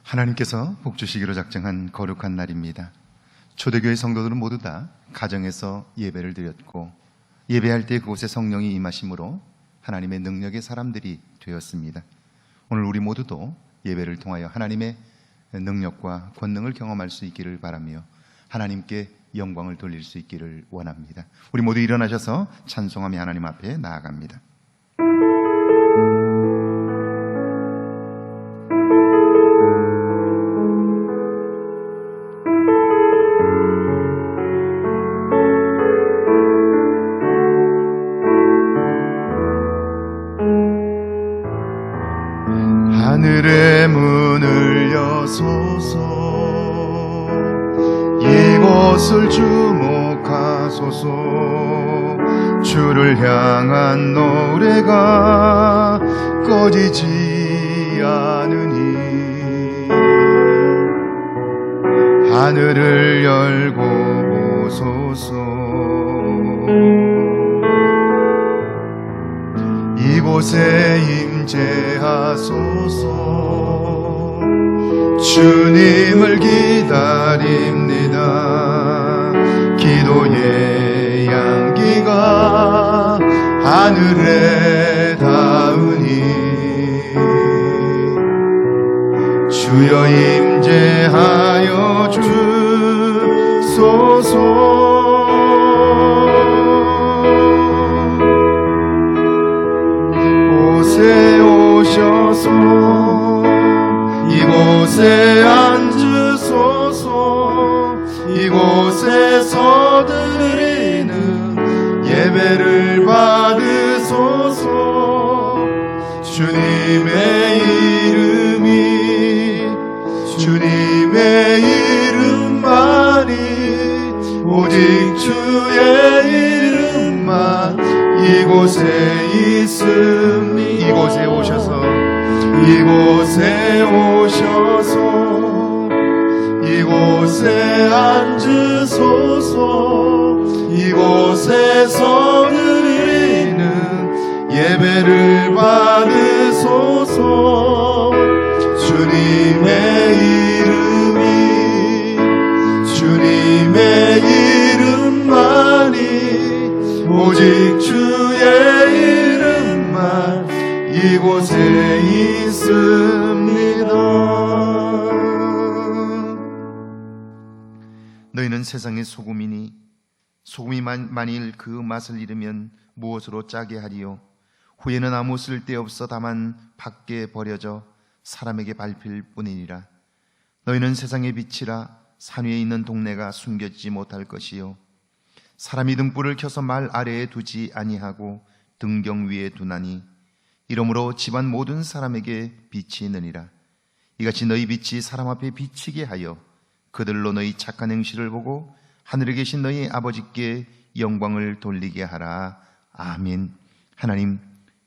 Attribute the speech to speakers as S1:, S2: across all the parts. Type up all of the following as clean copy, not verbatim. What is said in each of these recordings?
S1: 하나님께서 복주시기로 작정한 거룩한 날입니다. 초대교회 성도들은 모두 다 가정에서 예배를 드렸고, 예배할 때 그곳에 성령이 임하심으로 하나님의 능력의 사람들이 되었습니다. 오늘 우리 모두도 예배를 통하여 하나님의 능력과 권능을 경험할 수 있기를 바라며 하나님께 영광을 돌릴 수 있기를 원합니다. 우리 모두 일어나셔서 찬송하며 하나님 앞에 나아갑니다.
S2: 하늘의 문을 여소서, 이곳을 주목하소서. 주를 향한 노래가 꺼지지 않으니 하늘을 열고 보소서. 이곳에 임재하소서. 주님을 기다립니다. 기도의 향기가 하늘에 닿으니 주여 임재하여 주소서. 이곳에 오셔서 이곳에 앉으소서. 이곳에서 드리는 예배를 받으소서. 주님의 이름만이, 오직 주의 이름만 이곳에 있으니 이곳에 오셔서 이곳에 앉으소서. 이곳에서 드리는 예배를 받으소서. 주님의 이름만이, 오직 주의 이름만 이곳에 있습니다.
S1: 너희는 세상의 소금이니 소금이 만일 그 맛을 잃으면 무엇으로 짜게 하리요? 후에는 아무 쓸데없어 다만 밖에 버려져 사람에게 밟힐 뿐이니라. 너희는 세상의 빛이라. 산 위에 있는 동네가 숨겨지지 못할 것이요, 사람이 등불을 켜서 말 아래에 두지 아니하고 등경 위에 두나니 이러므로 집안 모든 사람에게 빛이 있느니라. 이같이 너희 빛이 사람 앞에 비치게 하여 그들로 너희 착한 행실을 보고 하늘에 계신 너희 아버지께 영광을 돌리게 하라. 아멘. 하나님,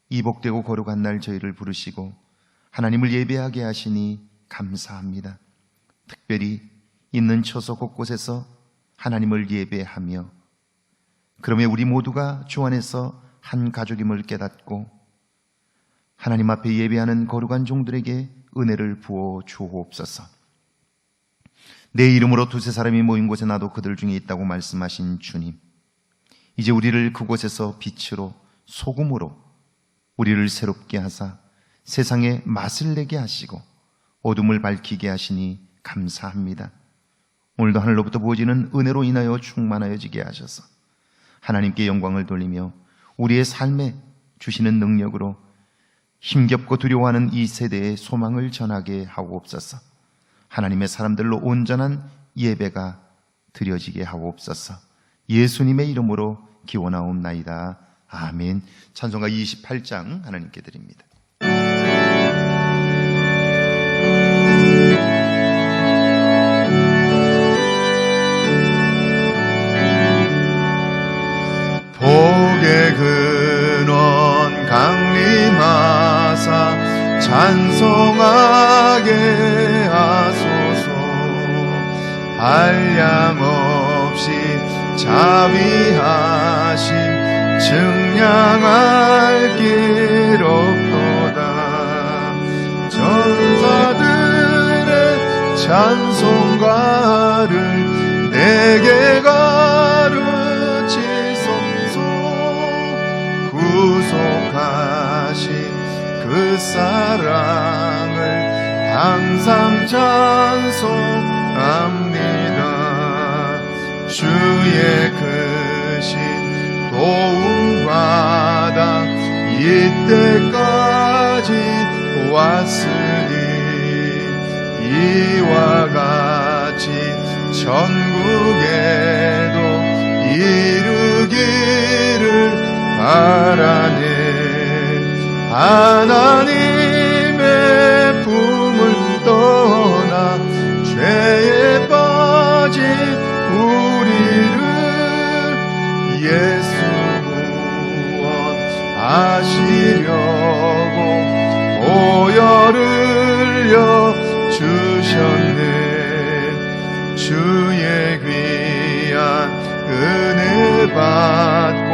S1: 이 복되고 거룩한 날 저희를 부르시고 하나님을 예배하게 하시니 감사합니다. 특별히 있는 처소 곳곳에서 하나님을 예배하며, 그러면 우리 모두가 주 안에서 한 가족임을 깨닫고 하나님 앞에 예배하는 거룩한 종들에게 은혜를 부어 주옵소서. 내 이름으로 두세 사람이 모인 곳에 나도 그들 중에 있다고 말씀하신 주님, 이제 우리를 그곳에서 빛으로 소금으로 우리를 새롭게 하사 세상에 맛을 내게 하시고 어둠을 밝히게 하시니 감사합니다. 오늘도 하늘로부터 부어지는 은혜로 인하여 충만하여지게 하셔서 하나님께 영광을 돌리며 우리의 삶에 주시는 능력으로 힘겹고 두려워하는 이 세대의 소망을 전하게 하옵소서. 하나님의 사람들로 온전한 예배가 드려지게 하옵소서. 예수님의 이름으로 기원하옵나이다. 아멘. 찬송가 28장 하나님께 드립니다.
S2: 복의 근원 강림하사 찬송하게 하소서. 한량없이 자비하심 증량할 길 없도다. 전사들의 찬송가를 내게 가르치소서. 구속하신 그 사랑을 항상 찬송합니다. 주의 크신 도움받아 이때까지 왔으니 이와 같이 천국에도 이르기를 바라네. 하나님의 품을 떠나 죄에 빠진 우리를 예수 구원하시려고 보혈을 흘려 주셨네. 주의 귀한 은혜 받고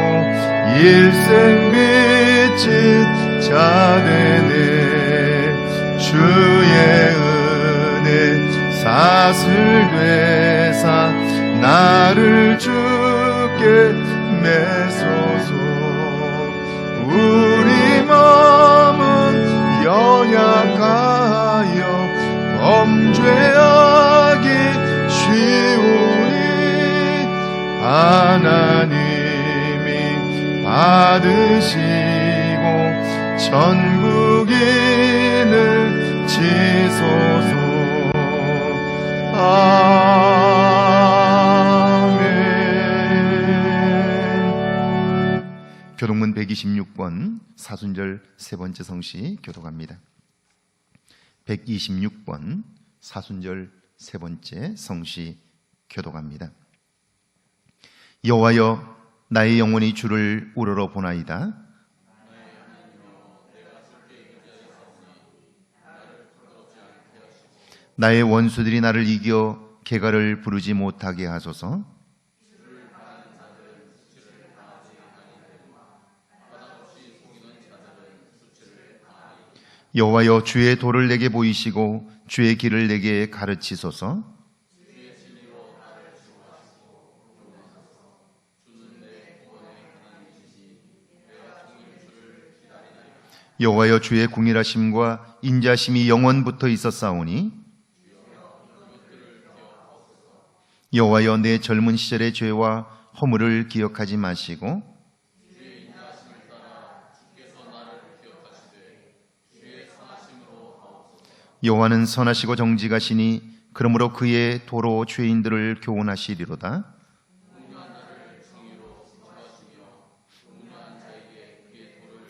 S2: 일생 빛은 자 되네. 주의 은혜 사슬 되사 나를 주께 매소서. 우리 마음은 연약하여 범죄하기 쉬우니 하나님이 받으시고 천국인을 지소서. 아멘.
S1: 교동문 126번 사순절 세 번째 성시 교독합니다. 126번 사순절 세 번째 성시 교독합니다. 여호와여, 나의 영혼이 주를 우러러 보나이다. 나의 원수들이 나를 이겨 개가를 부르지 못하게 하소서. 여호와여, 주의 도를 내게 보이시고 주의 길을 내게 가르치소서. 여호와여, 주의 궁일하심과 인자심이 영원부터 있었사오니 여호와여, 내 젊은 시절의 죄와 허물을 기억하지 마시고 여호와는 선하시고 정직하시니 그러므로 그의 도로 죄인들을 교훈하시리로다.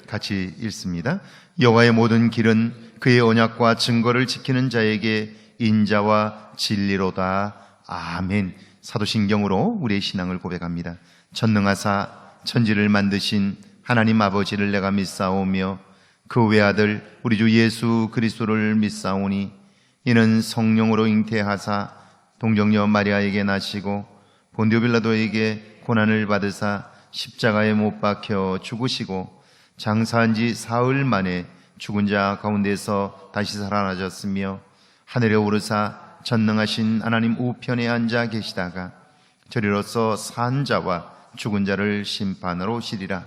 S1: 같이 읽습니다. 여호와의 모든 길은 그의 언약과 증거를 지키는 자에게 인자와 진리로다. 아멘. 사도신경으로 우리의 신앙을 고백합니다. 전능하사 천지를 만드신 하나님 아버지를 내가 믿사오며 그 외아들 우리 주 예수 그리스도를 믿사오니 이는 성령으로 잉태하사 동정녀 마리아에게 나시고 본디오 빌라도에게 고난을 받으사 십자가에 못 박혀 죽으시고 장사한 지 사흘 만에 죽은 자 가운데서 다시 살아나셨으며 하늘에 오르사 전능하신 하나님 우편에 앉아 계시다가 저리로서 산 자와 죽은 자를 심판하러 오시리라.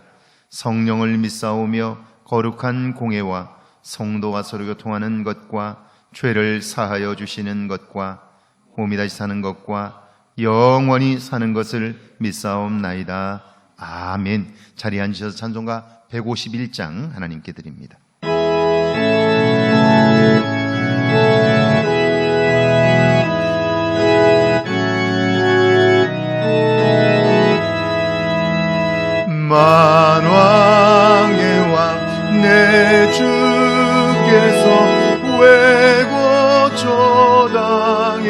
S1: 성령을 믿사오며 거룩한 공예와 성도와 서로 교통하는 것과 죄를 사하여 주시는 것과 몸이 다시 사는 것과 영원히 사는 것을 믿사옵나이다. 아멘. 자리에 앉으셔서 찬송가 151장 하나님께 드립니다.
S2: 만왕의 왕 내 주께서 외고 조당에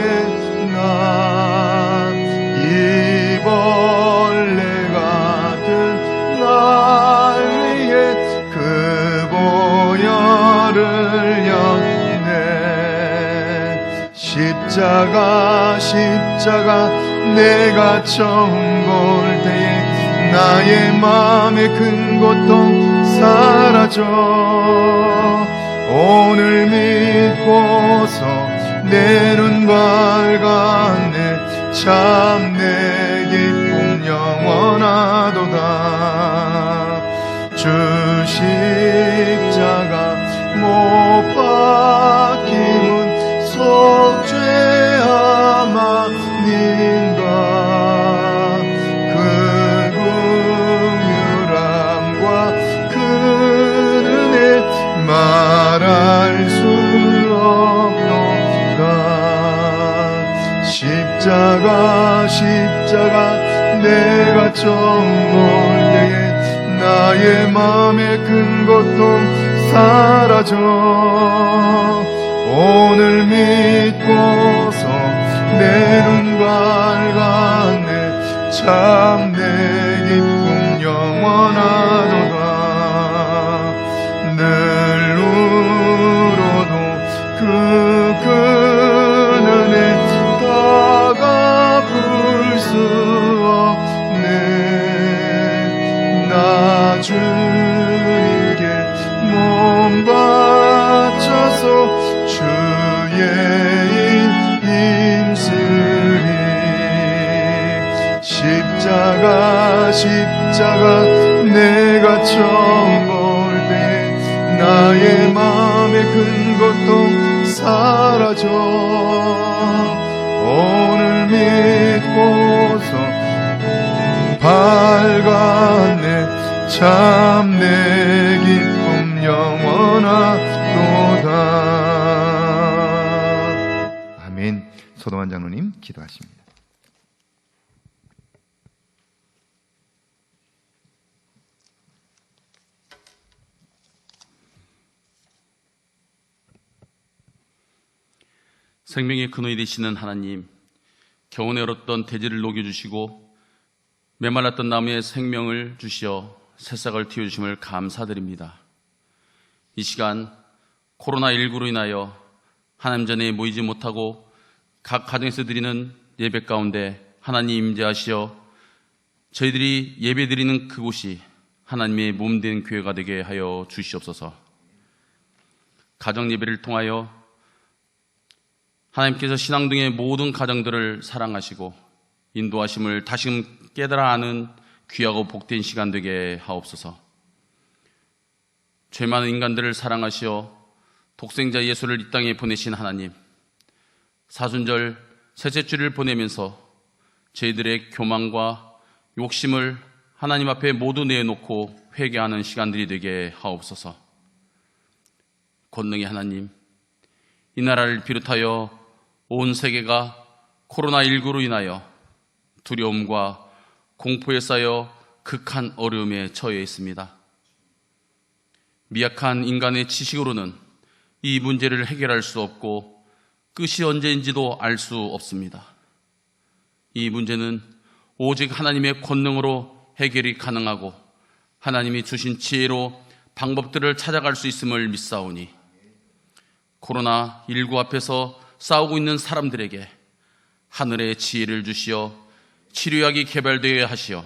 S2: 난 이벌레 같은 날 위에 그 보혈을 였네. 십자가 내가 처음 볼 때에 나의 마음의 큰 고통 사라져. 오늘 믿고서 내 눈 밝았네 참 내 기쁨 영원하도다. 주 십자가 못 박힘은 속죄함아닌가. 그 긍휼함과 그 은혜 말할 수 없도다. 십자가 내가 처음 볼 때에 나의 맘에 큰 고통 사라져. 오늘 믿고서 내 눈 밝았네 참 내 기쁨 영원하도다. 늘 울어도 그 은혜 다 갚을 수 없네. 나 주님께 몸 바쳐서 주의 힘쓰리. 십자가 내가 처음 볼 때 나의 마음에 큰 고통 사라져. 오늘 믿고서 밝았네 참 내 기쁨 영원하도다.
S1: 아멘. 소동환 장로님 기도하십니다.
S3: 생명의 근원이 되시는 하나님, 겨우내 얼었던 대지를 녹여주시고 메말랐던 나무에 생명을 주시어 새싹을 틔워주심을 감사드립니다. 이 시간 코로나19로 인하여 하나님 전에 모이지 못하고 각 가정에서 드리는 예배 가운데 하나님 임재하시어 저희들이 예배 드리는 그곳이 하나님의 몸된 교회가 되게 하여 주시옵소서. 가정 예배를 통하여 하나님께서 신앙등의 모든 가정들을 사랑하시고 인도하심을 다시금 깨달아 아는 귀하고 복된 시간 되게 하옵소서. 죄 많은 인간들을 사랑하시어 독생자 예수를 이 땅에 보내신 하나님, 사순절 셋째 주를 보내면서 저희들의 교만과 욕심을 하나님 앞에 모두 내놓고 회개하는 시간들이 되게 하옵소서. 권능의 하나님, 이 나라를 비롯하여 온 세계가 코로나19로 인하여 두려움과 공포에 쌓여 극한 어려움에 처해 있습니다. 미약한 인간의 지식으로는 이 문제를 해결할 수 없고 끝이 언제인지도 알 수 없습니다. 이 문제는 오직 하나님의 권능으로 해결이 가능하고 하나님이 주신 지혜로 방법들을 찾아갈 수 있음을 믿사오니 코로나19 앞에서 싸우고 있는 사람들에게 하늘의 지혜를 주시어 치료약이 개발되게 하시어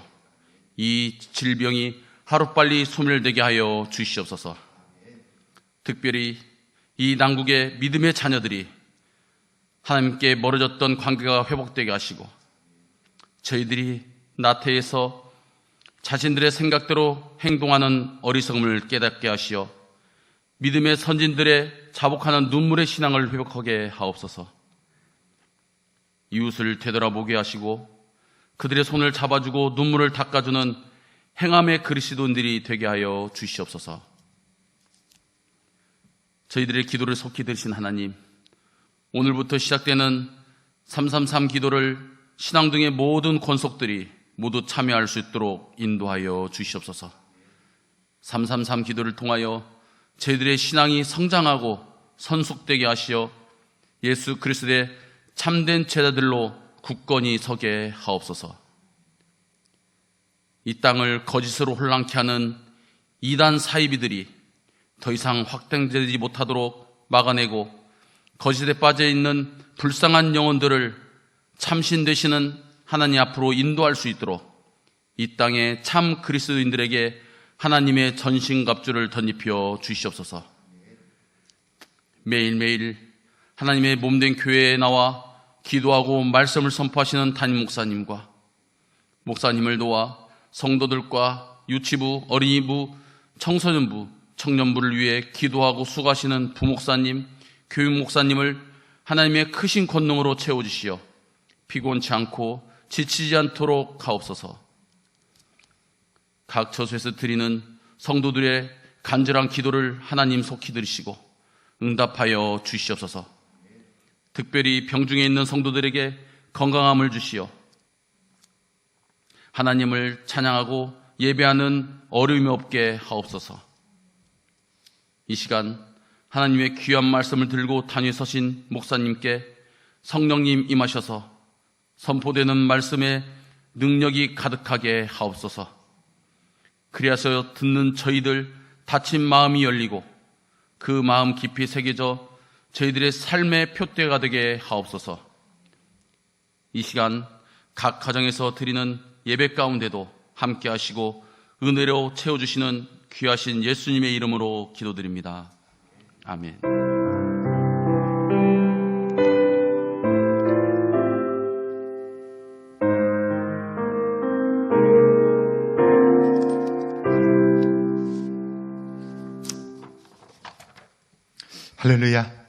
S3: 이 질병이 하루빨리 소멸되게 하여 주시옵소서. 특별히 이 난국의 믿음의 자녀들이 하나님께 멀어졌던 관계가 회복되게 하시고 저희들이 나태해서 자신들의 생각대로 행동하는 어리석음을 깨닫게 하시어 믿음의 선진들의 자복하는 눈물의 신앙을 회복하게 하옵소서. 이웃을 되돌아보게 하시고 그들의 손을 잡아주고 눈물을 닦아주는 행함의 그리스도인들이 되게 하여 주시옵소서. 저희들의 기도를 속히 들으신 하나님, 오늘부터 시작되는 333 기도를 신앙등의 모든 권속들이 모두 참여할 수 있도록 인도하여 주시옵소서. 333 기도를 통하여 저희들의 신앙이 성장하고 선숙되게 하시어 예수 그리스도의 참된 제자들로 굳건히 서게 하옵소서. 이 땅을 거짓으로 혼란케 하는 이단 사이비들이 더 이상 확장되지 못하도록 막아내고 거짓에 빠져있는 불쌍한 영혼들을 참신 되시는 하나님 앞으로 인도할 수 있도록 이 땅의 참 그리스도인들에게 하나님의 전신갑주를 덧입혀 주시옵소서. 매일매일 하나님의 몸된 교회에 나와 기도하고 말씀을 선포하시는 담임 목사님과 목사님을 도와 성도들과 유치부, 어린이부, 청소년부, 청년부를 위해 기도하고 수고하시는 부목사님, 교육목사님을 하나님의 크신 권능으로 채워주시어 피곤치 않고 지치지 않도록 하옵소서. 각 처소에서 드리는 성도들의 간절한 기도를 하나님 속히 들으시고 응답하여 주시옵소서. 특별히 병중에 있는 성도들에게 건강함을 주시어 하나님을 찬양하고 예배하는 어려움이 없게 하옵소서. 이 시간 하나님의 귀한 말씀을 들고 단위에 서신 목사님께 성령님 임하셔서 선포되는 말씀에 능력이 가득하게 하옵소서. 그리하여 듣는 저희들 다친 마음이 열리고 그 마음 깊이 새겨져 저희들의 삶의 표대가 되게 하옵소서. 이 시간 각 가정에서 드리는 예배 가운데도 함께 하시고 은혜로 채워주시는 귀하신 예수님의 이름으로 기도드립니다. 아멘.
S1: 할렐루야.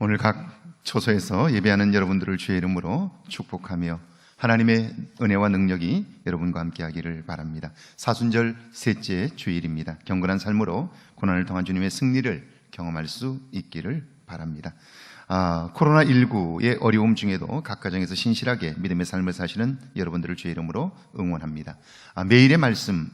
S1: 오늘 각 처소에서 예배하는 여러분들을 주의 이름으로 축복하며 하나님의 은혜와 능력이 여러분과 함께 하기를 바랍니다. 사순절 셋째 주일입니다. 경건한 삶으로 고난을 통한 주님의 승리를 경험할 수 있기를 바랍니다. 코로나19의 어려움 중에도 각 가정에서 신실하게 믿음의 삶을 사시는 여러분들을 주의 이름으로 응원합니다. 매일의 말씀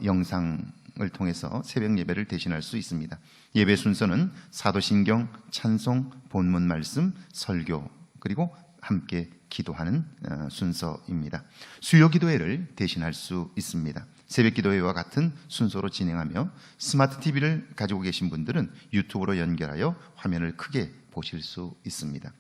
S1: 영상을 통해서 새벽 예배를 대신할 수 있습니다. 예배 순서는 사도신경, 찬송, 본문 말씀, 설교, 그리고 함께 기도하는 순서입니다. 수요 기도회를 대신할 수 있습니다. 새벽 기도회와 같은 순서로 진행하며 스마트 TV를 가지고 계신 분들은 유튜브로 연결하여 화면을 크게 보실 수 있습니다.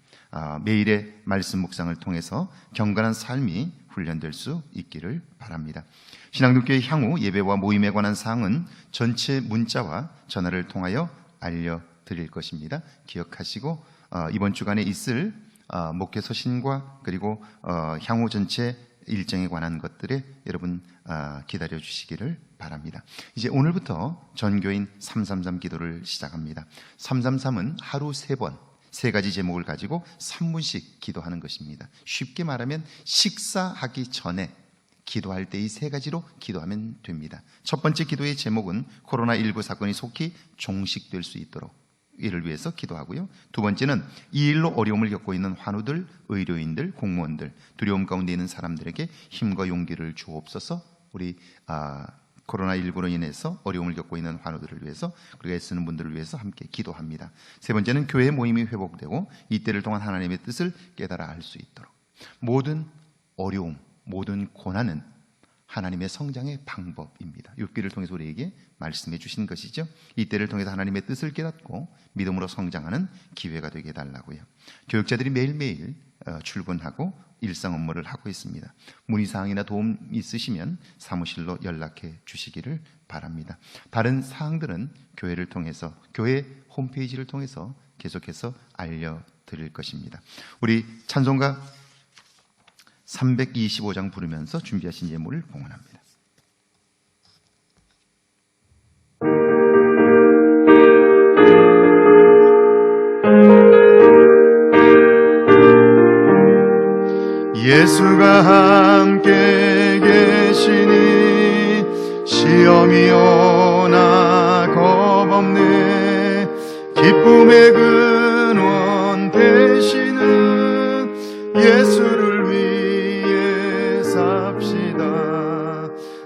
S1: 매일의 말씀 묵상을 통해서 경건한 삶이 훈련될 수 있기를 바랍니다. 신앙독교의 향후 예배와 모임에 관한 사항은 전체 문자와 전화를 통하여 알려드릴 것입니다. 기억하시고 이번 주간에 있을 목회 서신과 그리고 향후 전체 일정에 관한 것들에 여러분 기다려 주시기를 바랍니다. 이제 오늘부터 전교인 333 기도를 시작합니다. 333은 하루 3번 3가지 제목을 가지고 3분씩 기도하는 것입니다. 쉽게 말하면 식사하기 전에 기도할 때 이 3가지로 기도하면 됩니다. 첫 번째 기도의 제목은 코로나19 사건이 속히 종식될 수 있도록 이를 위해서 기도하고요. 두 번째는 이 일로 어려움을 겪고 있는 환우들, 의료인들, 공무원들, 두려움 가운데 있는 사람들에게 힘과 용기를 주옵소서. 우리 코로나19로 인해서 어려움을 겪고 있는 환우들을 위해서 그리고 애쓰는 분들을 위해서 함께 기도합니다. 세 번째는 교회 모임이 회복되고 이때를 통한 하나님의 뜻을 깨달아 알 수 있도록 모든 어려움, 모든 고난은 하나님의 성장의 방법입니다. 욥기를 통해서 우리에게 말씀해 주신 것이죠. 이때를 통해서 하나님의 뜻을 깨닫고 믿음으로 성장하는 기회가 되게 해달라고요. 교육자들이 매일매일 출근하고 일상 업무를 하고 있습니다. 문의사항이나 도움 있으시면 사무실로 연락해 주시기를 바랍니다. 다른 사항들은 교회를 통해서 교회 홈페이지를 통해서 계속해서 알려드릴 것입니다. 우리 찬송가 325장 부르면서 준비하신 예물을 봉헌합니다.
S2: 예수가 함께 계시니 시험이 오나 겁없네. 기쁨의 근원 되시는 예수를 위해 삽시다.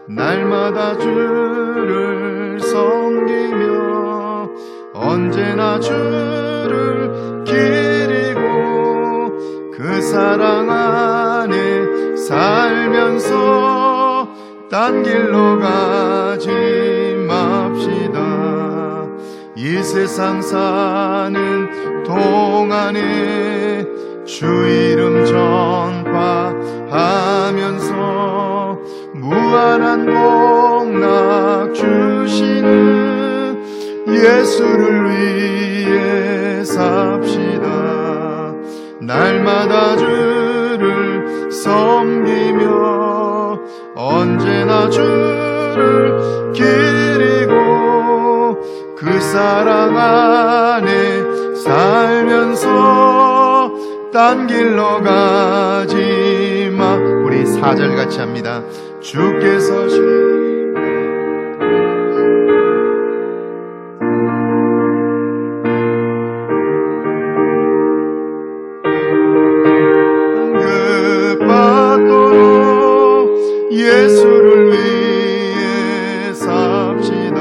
S2: 날마다 주를 섬기며 언제나 주를 기리고 그 사랑 안에 살면서 딴 길로 가지 맙시다. 이 세상 사는 동안에 주 이름 전파하면서 무한한 복락 주시는 예수를 위해 삽시다. 날마다 주를 섬기며 언제나 주를 기리고 그 사랑 안에 살면서 딴 길로 가지 마.
S1: 우리 4절 같이 합니다.
S2: 주께서 급받도록 예수를 위해 삽시다.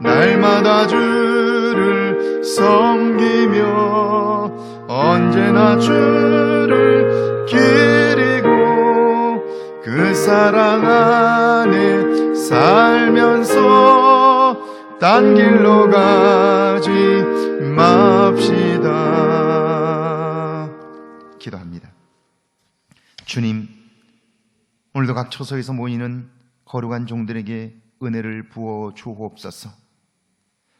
S2: 날마다 주를 섬기며 언제나 주를 기리고 그 사랑 안에 살면서 딴 길로 가지 맙시다.
S1: 기도합니다. 주님, 오늘도 각 처소에서 모이는 거룩한 종들에게 은혜를 부어 주옵소서.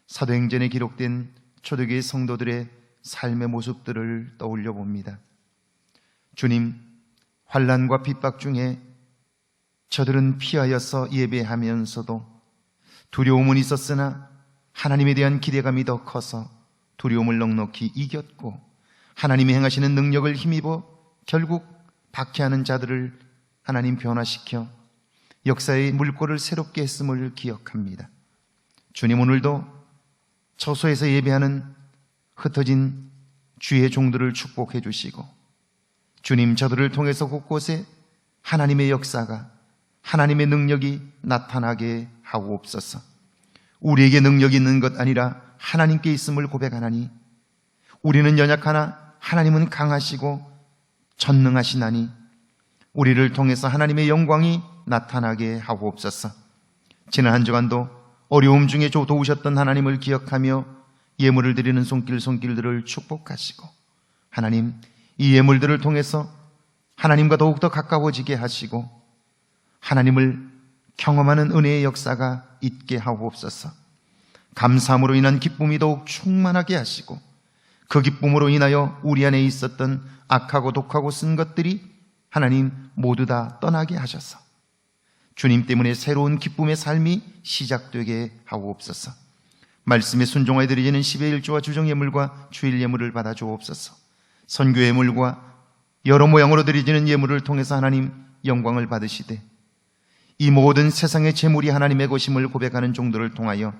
S1: 사도행전에 기록된 초대교회 성도들의 삶의 모습들을 떠올려 봅니다. 주님, 환난과 핍박 중에 저들은 피하여서 예배하면서도 두려움은 있었으나 하나님에 대한 기대감이 더 커서 두려움을 넉넉히 이겼고, 하나님이 행하시는 능력을 힘입어 결국 박해하는 자들을 하나님 변화시켜 역사의 물꼬를 새롭게 했음을 기억합니다. 주님, 오늘도 처소에서 예배하는 흩어진 주의 종들을 축복해 주시고, 주님, 저들을 통해서 곳곳에 하나님의 역사가, 하나님의 능력이 나타나게 하옵소서. 우리에게 능력이 있는 것 아니라 하나님께 있음을 고백하나니, 우리는 연약하나 하나님은 강하시고 전능하시나니 우리를 통해서 하나님의 영광이 나타나게 하옵소서. 지난 한 주간도 어려움 중에 도우셨던 하나님을 기억하며 예물을 드리는 손길들을 축복하시고, 하나님, 이 예물들을 통해서 하나님과 더욱더 가까워지게 하시고 하나님을 경험하는 은혜의 역사가 있게 하옵소서. 감사함으로 인한 기쁨이 더욱 충만하게 하시고, 그 기쁨으로 인하여 우리 안에 있었던 악하고 독하고 쓴 것들이 하나님 모두 다 떠나게 하셔서 주님 때문에 새로운 기쁨의 삶이 시작되게 하옵소서. 말씀에 순종하여 드리는 10의 1조와 주정예물과 주일 예물을 받아 주옵소서. 선교 예물과 여러 모양으로 드리지는 예물을 통해서 하나님 영광을 받으시되, 이 모든 세상의 재물이 하나님의 것임을 고백하는 종들을 통하여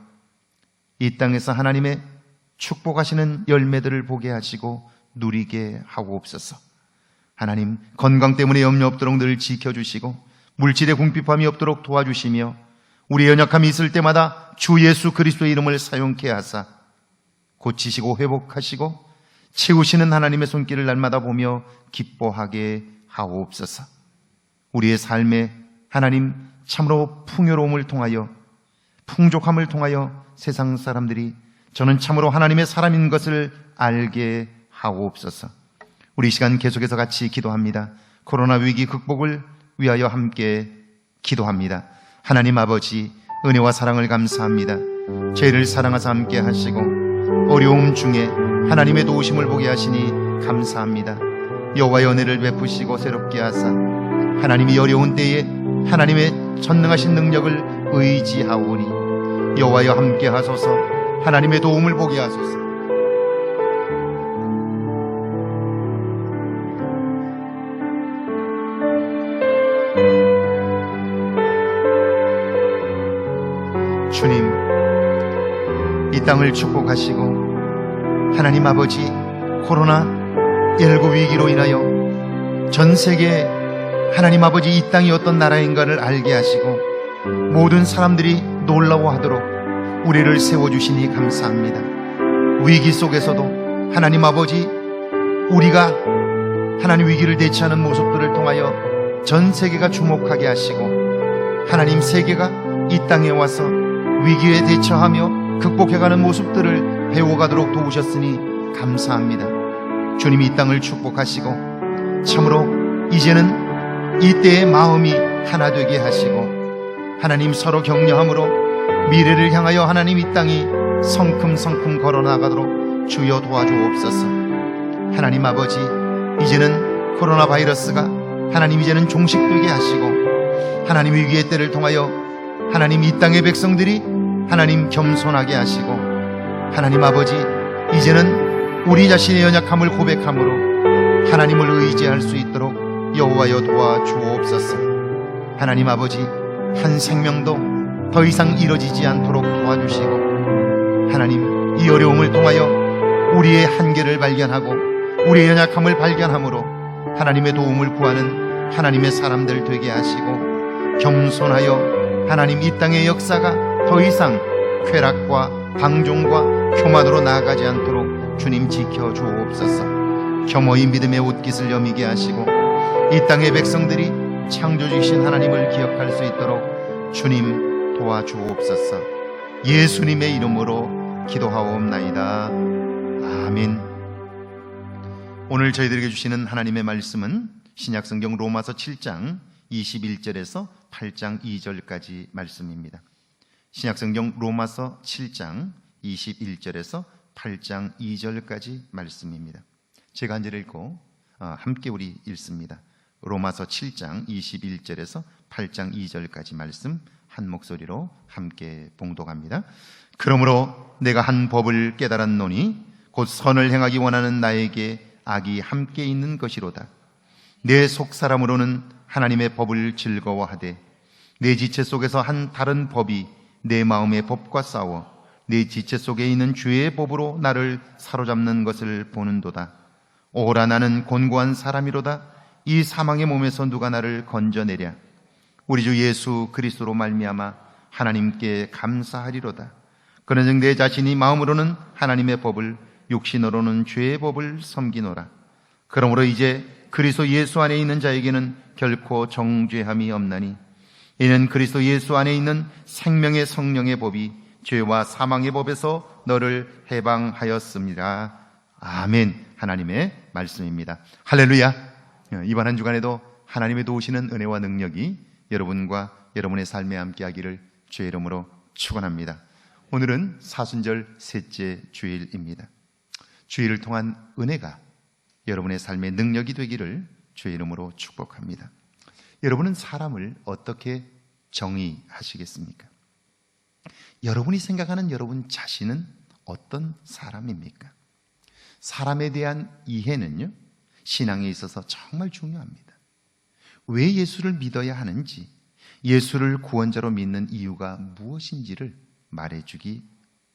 S1: 이 땅에서 하나님의 축복하시는 열매들을 보게 하시고 누리게 하옵소서. 하나님, 건강 때문에 염려 없도록 늘 지켜주시고 물질의 궁핍함이 없도록 도와주시며 우리의 연약함이 있을 때마다 주 예수 그리스도의 이름을 사용케 하사 고치시고 회복하시고 채우시는 하나님의 손길을 날마다 보며 기뻐하게 하옵소서. 우리의 삶에 하나님 참으로 풍요로움을 통하여, 풍족함을 통하여 세상 사람들이 저는 참으로 하나님의 사람인 것을 알게 하옵소서. 우리 이 시간 계속해서 같이 기도합니다. 코로나 위기 극복을 위하여 함께 기도합니다. 하나님 아버지, 은혜와 사랑을 감사합니다. 죄를 사랑하사 함께 하시고 어려움 중에 하나님의 도우심을 보게 하시니 감사합니다. 여호와의 은혜를 베푸시고 새롭게 하사 하나님이 어려운 때에 하나님의 전능하신 능력을 의지하오니 여호와여 함께 하소서. 하나님의 도움을 보게 하소서. 주님, 이 땅을 축복하시고 하나님 아버지, 코로나19 위기로 인하여 전 세계 하나님 아버지 이 땅이 어떤 나라인가를 알게 하시고 모든 사람들이 놀라워하도록 우리를 세워주시니 감사합니다. 위기 속에서도 하나님 아버지, 우리가 하나님 위기를 대처하는 모습들을 통하여 전 세계가 주목하게 하시고 하나님 세계가 이 땅에 와서 위기에 대처하며 극복해가는 모습들을 배워가도록 도우셨으니 감사합니다. 주님이 이 땅을 축복하시고 참으로 이제는 이때의 마음이 하나 되게 하시고 하나님 서로 격려함으로 미래를 향하여 하나님 이 땅이 성큼성큼 걸어나가도록 주여 도와주옵소서. 하나님 아버지, 이제는 코로나 바이러스가 하나님 이제는 종식되게 하시고, 하나님 위기의 때를 통하여 하나님 이 땅의 백성들이 하나님 겸손하게 하시고, 하나님 아버지, 이제는 우리 자신의 연약함을 고백함으로 하나님을 의지할 수 있도록 여호와여 도와주옵소서. 하나님 아버지, 한 생명도 더 이상 이뤄지지 않도록 도와주시고, 하나님 이 어려움을 통하여 우리의 한계를 발견하고 우리의 연약함을 발견함으로 하나님의 도움을 구하는 하나님의 사람들 되게 하시고, 겸손하여 하나님 이 땅의 역사가 더 이상 쾌락과 방종과 교만으로 나아가지 않도록 주님 지켜주옵소서. 겸허히 믿음의 옷깃을 여미게 하시고 이 땅의 백성들이 창조주이신 하나님을 기억할 수 있도록 주님 도와주옵소서. 예수님의 이름으로 기도하옵나이다. 아멘. 오늘 저희들에게 주시는 하나님의 말씀은 신약성경 로마서 7장 21절에서 8장 2절까지 말씀입니다. 신약성경 로마서 7장 21절에서 8장 2절까지 말씀입니다. 제가 한 절 읽고 함께 우리 읽습니다. 로마서 7장 21절에서 8장 2절까지 말씀 한 목소리로 함께 봉독합니다. 그러므로 내가 한 법을 깨달았노니 곧 선을 행하기 원하는 나에게 악이 함께 있는 것이로다. 내 속사람으로는 하나님의 법을 즐거워하되 내 지체 속에서 한 다른 법이 내 마음의 법과 싸워 내 지체 속에 있는 죄의 법으로 나를 사로잡는 것을 보는도다. 오라, 나는 곤고한 사람이로다. 이 사망의 몸에서 누가 나를 건져내랴. 우리 주 예수 그리스도로 말미암아 하나님께 감사하리로다. 그런즉 내 자신이 마음으로는 하나님의 법을, 육신으로는 죄의 법을 섬기노라. 그러므로 이제 그리스도 예수 안에 있는 자에게는 결코 정죄함이 없나니, 이는 그리스도 예수 안에 있는 생명의 성령의 법이 죄와 사망의 법에서 너를 해방하였습니다. 아멘. 하나님의 말씀입니다. 할렐루야. 이번 한 주간에도 하나님의 도우시는 은혜와 능력이 여러분과 여러분의 삶에 함께하기를 주의 이름으로 축원합니다. 오늘은 사순절 셋째 주일입니다. 주일을 통한 은혜가 여러분의 삶의 능력이 되기를 주의 이름으로 축복합니다. 여러분은 사람을 어떻게 정의하시겠습니까? 여러분이 생각하는 여러분 자신은 어떤 사람입니까? 사람에 대한 이해는요, 신앙에 있어서 정말 중요합니다. 왜 예수를 믿어야 하는지, 예수를 구원자로 믿는 이유가 무엇인지를 말해주기,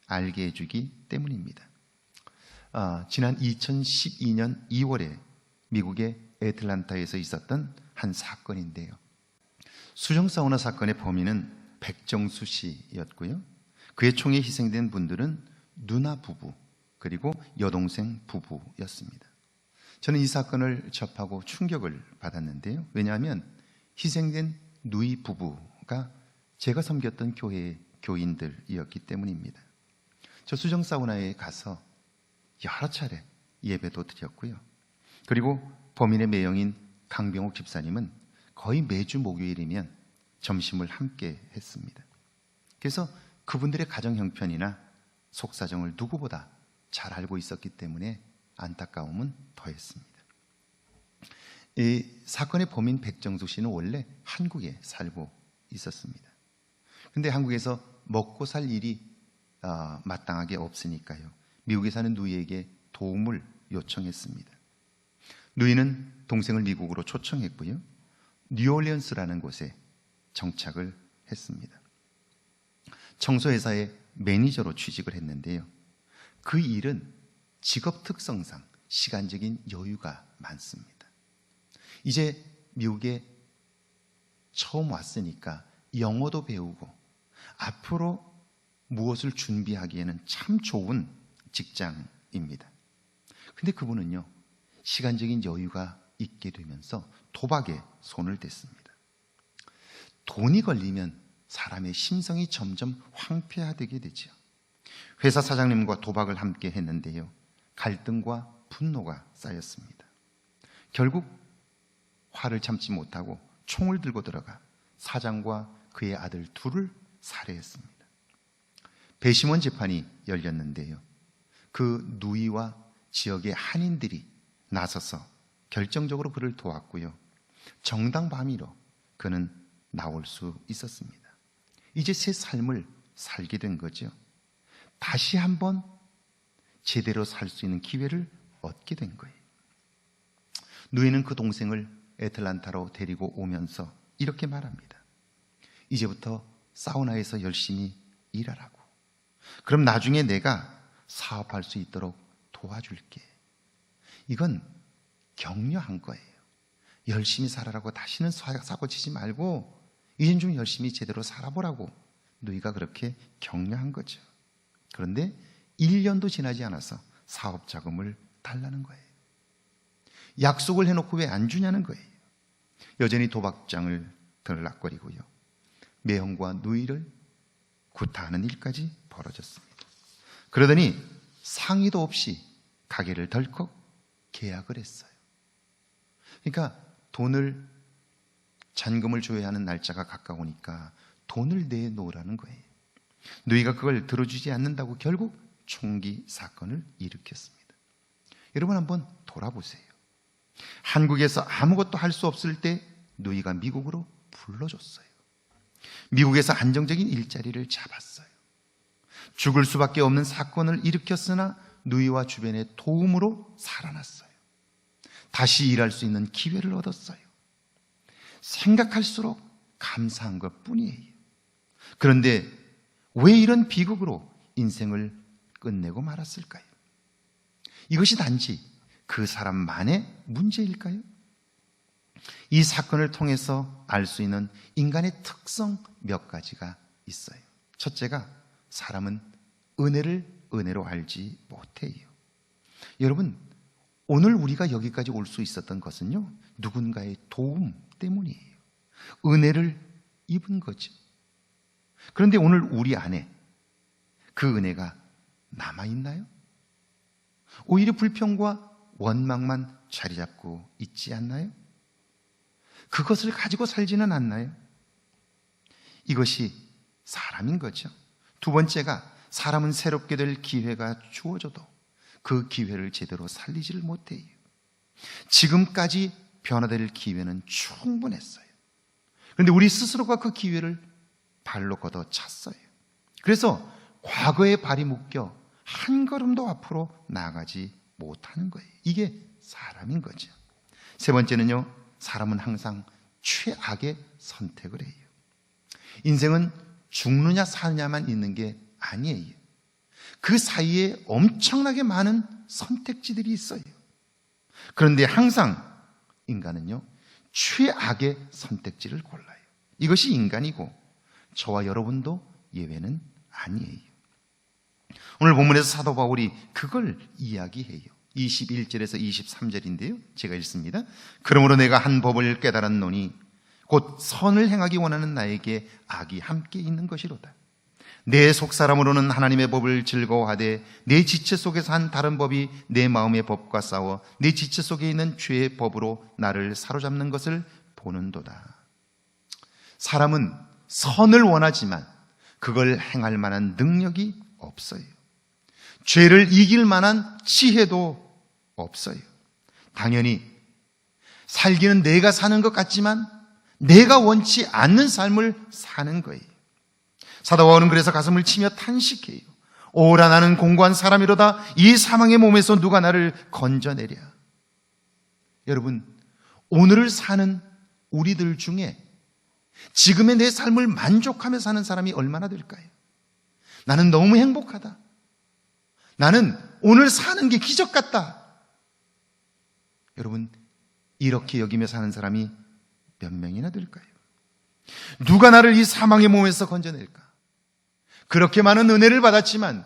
S1: 알게 해주기 때문입니다. 지난 2012년 2월에 미국의 애틀란타에서 있었던 한 사건인데요. 수정사우나 사건의 범인은 백정수 씨였고요. 그의 총에 희생된 분들은 누나 부부 그리고 여동생 부부였습니다. 저는 이 사건을 접하고 충격을 받았는데요. 왜냐하면 희생된 누이 부부가 제가 섬겼던 교회의 교인들이었기 때문입니다. 저 수정사우나에 가서 여러 차례 예배도 드렸고요. 그리고 범인의 매형인 강병옥 집사님은 거의 매주 목요일이면 점심을 함께 했습니다. 그래서 그분들의 가정 형편이나 속사정을 누구보다 잘 알고 있었기 때문에 안타까움은 더했습니다. 이 사건의 범인 백정수 씨는 원래 한국에 살고 있었습니다. 근데 한국에서 먹고 살 일이 마땅하게 없으니까요, 미국에 사는 누이에게 도움을 요청했습니다. 누이는 동생을 미국으로 초청했고요, 뉴올리언스라는 곳에 정착을 했습니다. 청소회사의 매니저로 취직을 했는데요, 그 일은 직업 특성상 시간적인 여유가 많습니다. 이제 미국에 처음 왔으니까 영어도 배우고 앞으로 무엇을 준비하기에는 참 좋은 직장입니다. 근데 그분은요, 시간적인 여유가 있게 되면서 도박에 손을 댔습니다. 돈이 걸리면 사람의 심성이 점점 황폐화되게 되죠. 회사 사장님과 도박을 함께 했는데요, 갈등과 분노가 쌓였습니다. 결국 화를 참지 못하고 총을 들고 들어가 사장과 그의 아들 둘을 살해했습니다. 배심원 재판이 열렸는데요, 그 누이와 지역의 한인들이 나서서 결정적으로 그를 도왔고요. 정당방위로 그는 나올 수 있었습니다. 이제 새 삶을 살게 된 거죠. 다시 한번 제대로 살 수 있는 기회를 얻게 된 거예요. 누이는 그 동생을 애틀란타로 데리고 오면서 이렇게 말합니다. 이제부터 사우나에서 열심히 일하라고. 그럼 나중에 내가 사업할 수 있도록 도와줄게. 이건 격려한 거예요. 열심히 살아라고, 다시는 사고치지 말고 이젠 좀 열심히 제대로 살아보라고 누이가 그렇게 격려한 거죠. 그런데 1년도 지나지 않아서 사업 자금을 달라는 거예요. 약속을 해놓고 왜 안 주냐는 거예요. 여전히 도박장을 들락거리고요. 매형과 누이를 구타하는 일까지 벌어졌습니다. 그러더니 상의도 없이 가게를 덜컥 계약을 했어요. 그러니까 잔금을 줘야 하는 날짜가 가까우니까 돈을 내놓으라는 거예요. 누이가 그걸 들어주지 않는다고 결국 총기 사건을 일으켰습니다. 여러분 한번 돌아보세요. 한국에서 아무것도 할 수 없을 때 누이가 미국으로 불러줬어요. 미국에서 안정적인 일자리를 잡았어요. 죽을 수밖에 없는 사건을 일으켰으나 누이와 주변의 도움으로 살아났어요. 다시 일할 수 있는 기회를 얻었어요. 생각할수록 감사한 것 뿐이에요. 그런데 왜 이런 비극으로 인생을 끝내고 말았을까요? 이것이 단지 그 사람만의 문제일까요? 이 사건을 통해서 알 수 있는 인간의 특성 몇 가지가 있어요. 첫째가 사람은 은혜를 은혜로 알지 못해요. 여러분, 오늘 우리가 여기까지 올 수 있었던 것은요, 누군가의 도움 때문이에요. 은혜를 입은 거죠. 그런데 오늘 우리 안에 그 은혜가 남아있나요? 오히려 불평과 원망만 자리 잡고 있지 않나요? 그것을 가지고 살지는 않나요? 이것이 사람인 거죠. 두 번째가 사람은 새롭게 될 기회가 주어져도 그 기회를 제대로 살리지를 못해요. 지금까지 변화될 기회는 충분했어요. 그런데 우리 스스로가 그 기회를 발로 걷어찼어요. 그래서 과거에 발이 묶여 한 걸음도 앞으로 나아가지 못하는 거예요. 이게 사람인 거죠. 세 번째는요, 사람은 항상 최악의 선택을 해요. 인생은 죽느냐 사느냐만 있는 게 아니에요. 그 사이에 엄청나게 많은 선택지들이 있어요. 그런데 항상 인간은요, 최악의 선택지를 골라요. 이것이 인간이고 저와 여러분도 예외는 아니에요. 오늘 본문에서 사도 바울이 그걸 이야기해요. 21절에서 23절인데요. 제가 읽습니다. 그러므로 내가 한 법을 깨달았노니 곧 선을 행하기 원하는 나에게 악이 함께 있는 것이로다. 내 속사람으로는 하나님의 법을 즐거워하되 내 지체 속에서 한 다른 법이 내 마음의 법과 싸워 내 지체 속에 있는 죄의 법으로 나를 사로잡는 것을 보는도다. 사람은 선을 원하지만 그걸 행할 만한 능력이 없어요. 죄를 이길 만한 지혜도 없어요. 당연히 살기는 내가 사는 것 같지만 내가 원치 않는 삶을 사는 거예요. 사도 바울은 그래서 가슴을 치며 탄식해요. 오라 나는 공고한 사람이로다. 이 사망의 몸에서 누가 나를 건져내랴. 여러분, 오늘을 사는 우리들 중에 지금의 내 삶을 만족하며 사는 사람이 얼마나 될까요? 나는 너무 행복하다. 나는 오늘 사는 게 기적 같다. 여러분, 이렇게 여기며 사는 사람이 몇 명이나 될까요? 누가 나를 이 사망의 몸에서 건져낼까? 그렇게 많은 은혜를 받았지만,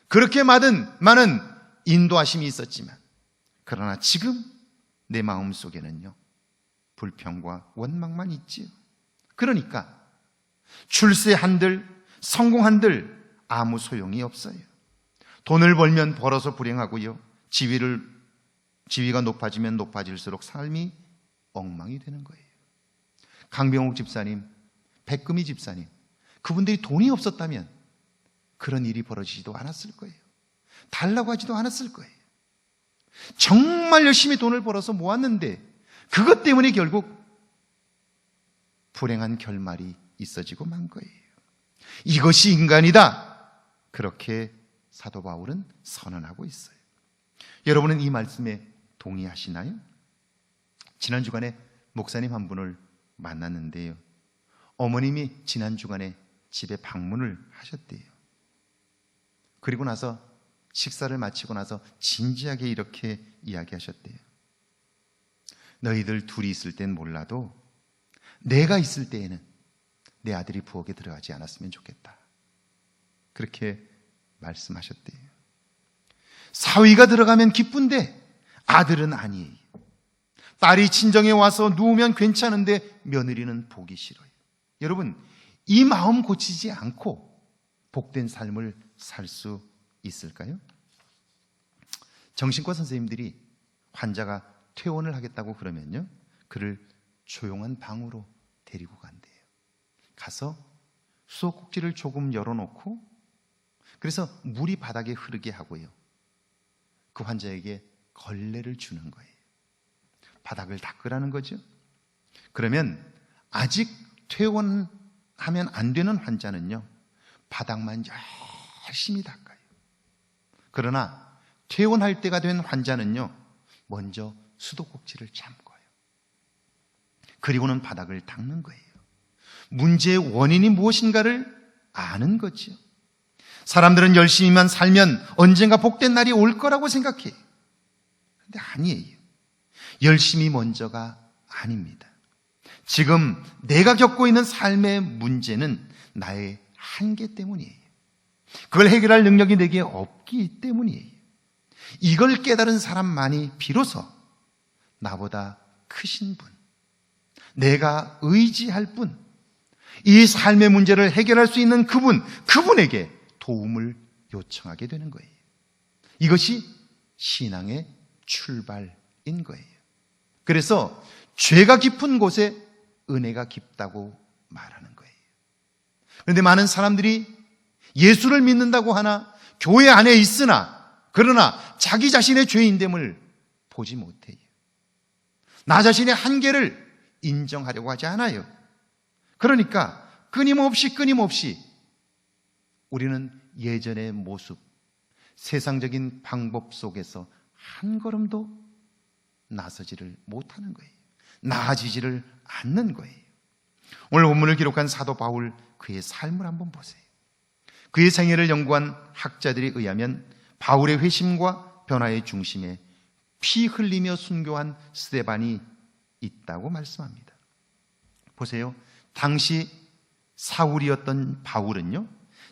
S1: 그렇게 많은 인도하심이 있었지만, 그러나 지금 내 마음 속에는요, 불평과 원망만 있지요. 그러니까 출세한들, 성공한들 아무 소용이 없어요. 돈을 벌면 벌어서 불행하고요, 지위가 높아지면 높아질수록 삶이 엉망이 되는 거예요. 강병옥 집사님, 백금희 집사님, 그분들이 돈이 없었다면 그런 일이 벌어지지도 않았을 거예요. 달라고 하지도 않았을 거예요. 정말 열심히 돈을 벌어서 모았는데 그것 때문에 결국 불행한 결말이 있어지고 만 거예요. 이것이 인간이다. 그렇게 사도 바울은 선언하고 있어요. 여러분은 이 말씀에 동의하시나요? 지난 주간에 목사님 한 분을 만났는데요. 어머님이 지난 주간에 집에 방문을 하셨대요. 그리고 나서 식사를 마치고 나서 진지하게 이렇게 이야기하셨대요. 너희들 둘이 있을 땐 몰라도 내가 있을 때에는 내 아들이 부엌에 들어가지 않았으면 좋겠다. 그렇게 말씀하셨대요. 사위가 들어가면 기쁜데 아들은 아니에요. 딸이 친정에 와서 누우면 괜찮은데 며느리는 보기 싫어요. 여러분, 이 마음 고치지 않고 복된 삶을 살 수 있을까요? 정신과 선생님들이 환자가 퇴원을 하겠다고 그러면요, 그를 조용한 방으로 데리고 간대요. 가서 수도꼭지를 조금 열어놓고 그래서 물이 바닥에 흐르게 하고요, 그 환자에게 걸레를 주는 거예요. 바닥을 닦으라는 거죠. 그러면 아직 퇴원하면 안 되는 환자는요, 바닥만 열심히 닦아요. 그러나 퇴원할 때가 된 환자는요, 먼저 수도꼭지를 잠궈요. 그리고는 바닥을 닦는 거예요. 문제의 원인이 무엇인가를 아는 거죠. 사람들은 열심히만 살면 언젠가 복된 날이 올 거라고 생각해요. 그런데 아니에요. 열심히 먼저가 아닙니다. 지금 내가 겪고 있는 삶의 문제는 나의 한계 때문이에요. 그걸 해결할 능력이 내게 없기 때문이에요. 이걸 깨달은 사람만이 비로소 나보다 크신 분, 내가 의지할 분, 이 삶의 문제를 해결할 수 있는 그분에게 도움을 요청하게 되는 거예요. 이것이 신앙의 출발인 거예요. 그래서 죄가 깊은 곳에 은혜가 깊다고 말하는 거예요. 그런데 많은 사람들이 예수를 믿는다고 하나 교회 안에 있으나 그러나 자기 자신의 죄인됨을 보지 못해요. 나 자신의 한계를 인정하려고 하지 않아요. 그러니까 끊임없이 우리는 예전의 모습, 세상적인 방법 속에서 한 걸음도 나서지를 못하는 거예요. 나아지지를 않는 거예요. 오늘 본문을 기록한 사도 바울, 그의 삶을 한번 보세요. 그의 생애를 연구한 학자들에 의하면 바울의 회심과 변화의 중심에 피 흘리며 순교한 스데반이 있다고 말씀합니다. 보세요. 당시 사울이었던 바울은요,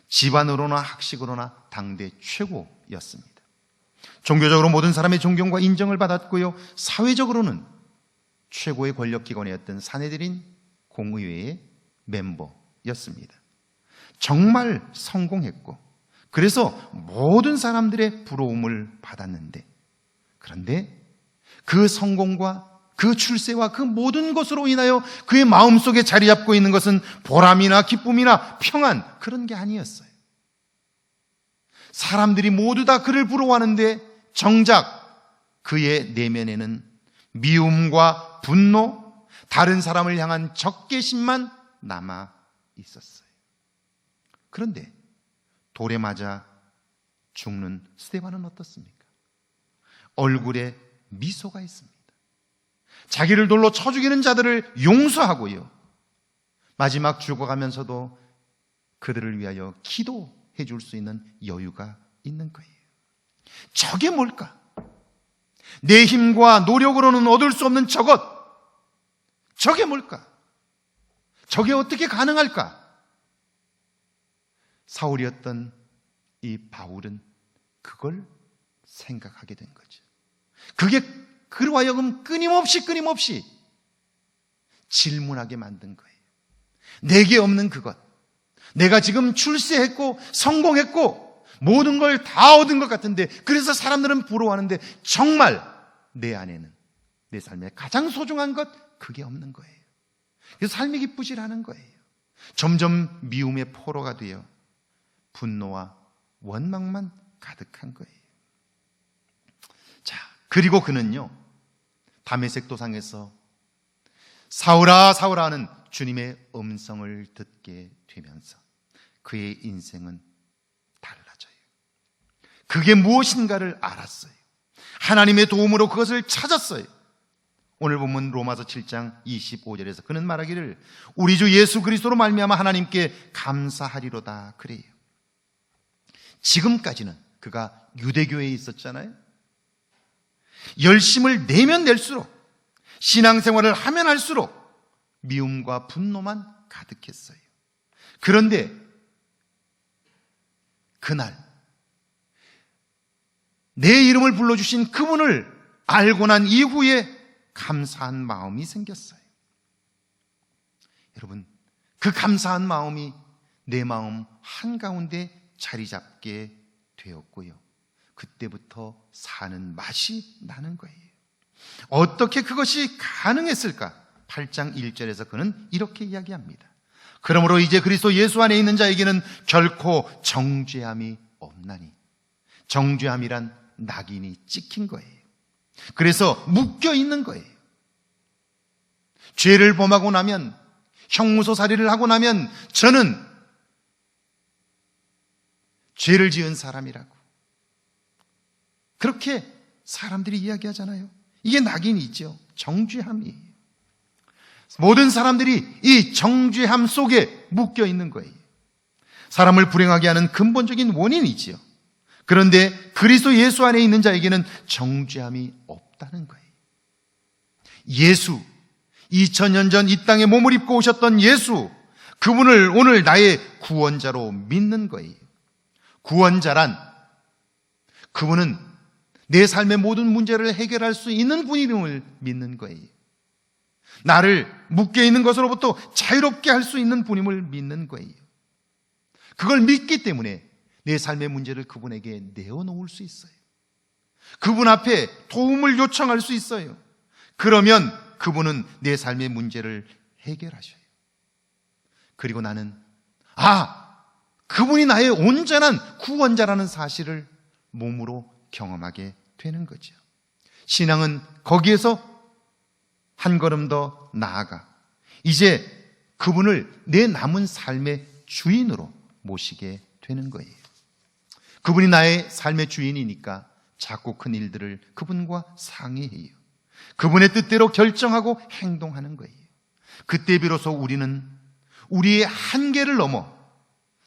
S1: 집안으로나 학식으로나 당대 최고였습니다. 종교적으로 모든 사람의 존경과 인정을 받았고요, 사회적으로는 최고의 권력기관이었던 사내들인 공의회의 멤버였습니다. 정말 성공했고 그래서 모든 사람들의 부러움을 받았는데, 그런데 그 성공과 그 출세와 그 모든 것으로 인하여 그의 마음속에 자리 잡고 있는 것은 보람이나 기쁨이나 평안, 그런 게 아니었어요. 사람들이 모두 다 그를 부러워하는데 정작 그의 내면에는 미움과 분노, 다른 사람을 향한 적개심만 남아 있었어요. 그런데 돌에 맞아 죽는 스데반은 어떻습니까? 얼굴에 미소가 있습니다. 자기를 돌로 쳐 죽이는 자들을 용서하고요, 마지막 죽어가면서도 그들을 위하여 기도해 줄 수 있는 여유가 있는 거예요. 저게 뭘까? 내 힘과 노력으로는 얻을 수 없는 저것, 저게 뭘까? 저게 어떻게 가능할까? 사울이었던 이 바울은 그걸 생각하게 된 거죠. 그게 그로 하여금 끊임없이 질문하게 만든 거예요. 내게 없는 그것, 내가 지금 출세했고 성공했고 모든 걸 다 얻은 것 같은데, 그래서 사람들은 부러워하는데 정말 내 안에는 내 삶에 가장 소중한 것, 그게 없는 거예요. 그래서 삶이 기쁘질 않은 거예요. 점점 미움의 포로가 되어 분노와 원망만 가득한 거예요. 자, 그리고 그는요, 다메섹 도상에서 사울아 사울아 하는 주님의 음성을 듣게 되면서 그의 인생은 달라져요. 그게 무엇인가를 알았어요. 하나님의 도움으로 그것을 찾았어요. 오늘 보면 로마서 7장 25절에서 그는 말하기를 우리 주 예수 그리스도로 말미암아 하나님께 감사하리로다 그래요. 지금까지는 그가 유대교회에 있었잖아요. 열심을 내면 낼수록, 신앙생활을 하면 할수록 미움과 분노만 가득했어요. 그런데 그날 내 이름을 불러주신 그분을 알고 난 이후에 감사한 마음이 생겼어요. 여러분, 그 감사한 마음이 내 마음 한가운데 자리 잡게 되었고요. 그때부터 사는 맛이 나는 거예요. 어떻게 그것이 가능했을까? 8장 1절에서 그는 이렇게 이야기합니다. 그러므로 이제 그리스도 예수 안에 있는 자에게는 결코 정죄함이 없나니. 정죄함이란 낙인이 찍힌 거예요. 그래서 묶여 있는 거예요. 죄를 범하고 나면, 형무소살이를 하고 나면 저는 죄를 지은 사람이라고 그렇게 사람들이 이야기하잖아요. 이게 낙인이죠. 정죄함이에요. 모든 사람들이 이 정죄함 속에 묶여 있는 거예요. 사람을 불행하게 하는 근본적인 원인이지요. 그런데 그리스도 예수 안에 있는 자에게는 정죄함이 없다는 거예요. 예수, 2000년 전 이 땅에 몸을 입고 오셨던 예수, 그분을 오늘 나의 구원자로 믿는 거예요. 구원자란 그분은 내 삶의 모든 문제를 해결할 수 있는 분임을 믿는 거예요. 나를 묶여 있는 것으로부터 자유롭게 할 수 있는 분임을 믿는 거예요. 그걸 믿기 때문에 내 삶의 문제를 그분에게 내어놓을 수 있어요. 그분 앞에 도움을 요청할 수 있어요. 그러면 그분은 내 삶의 문제를 해결하셔요. 그리고 나는 그분이 나의 온전한 구원자라는 사실을 몸으로 경험하게 되는 거죠. 신앙은 거기에서 한 걸음 더 나아가 이제 그분을 내 남은 삶의 주인으로 모시게 되는 거예요. 그분이 나의 삶의 주인이니까 작고 큰 일들을 그분과 상의해요. 그분의 뜻대로 결정하고 행동하는 거예요. 그때 비로소 우리는 우리의 한계를 넘어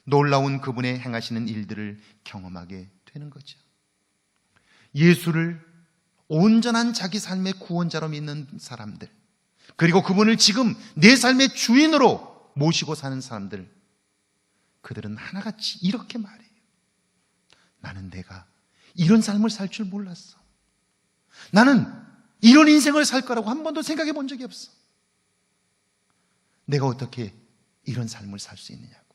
S1: 놀라운 그분의 행하시는 일들을 경험하게 되는 거죠. 예수를 온전한 자기 삶의 구원자로 믿는 사람들, 그리고 그분을 지금 내 삶의 주인으로 모시고 사는 사람들, 그들은 하나같이 이렇게 말해요. 나는 내가 이런 삶을 살 줄 몰랐어. 나는 이런 인생을 살 거라고 한 번도 생각해 본 적이 없어. 내가 어떻게 이런 삶을 살 수 있느냐고.